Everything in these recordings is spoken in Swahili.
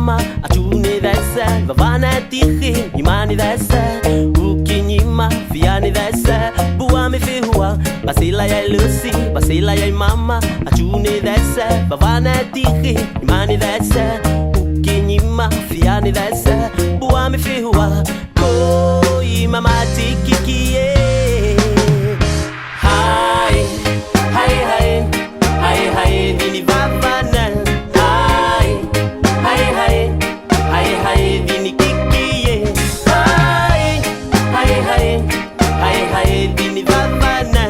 mama atune dessa vavana tiri imani dessa ukinyima fiani dessa buami fihua basila ya lucy basila ya mama atune dessa vavana tiri imani dessa ukinyima fiani dessa buami fihua koi mama tikikie hai hai hai hai hai dini vavana hai hai hai hai hai dini kikie hai hai hai hai hai dini vavana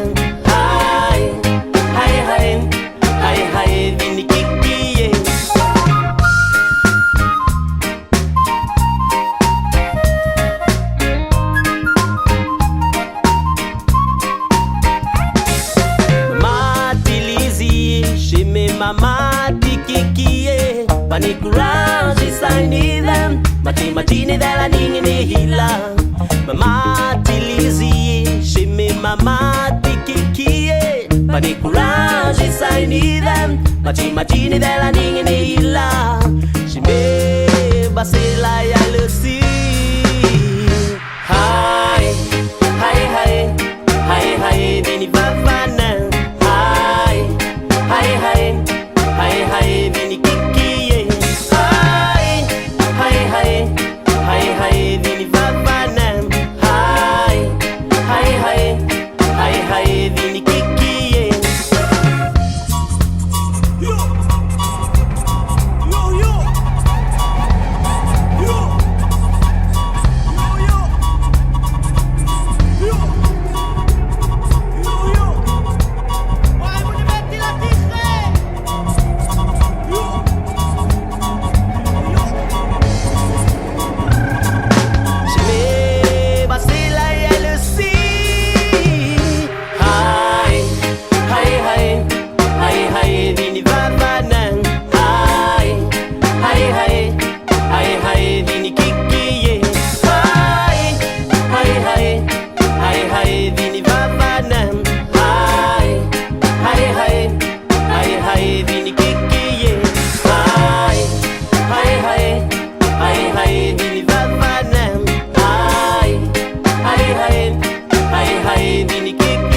hai hai hai hai hai dini kikie mama tikikie pani courage saini them matini dela ningine hila mama tilizi shime mama tikikie pani courage saini them matini dela ningine hila shime basila ya lucy hai hai hai hai hai dini vavana hai hai hai hai hai dini kikie hai hai hai hai hai dini vavana hai hai hai hai hai dini kikie yo yo yo yo yo yo yo yo vai voglio metti la pista dini vavana hai hai hai hai hai dini kikie hai hai hai hai hai dini vavana hai hai hai hai hai dini kikie hai hai hai hai hai dini vavana hai hai hai hai hai dini kikie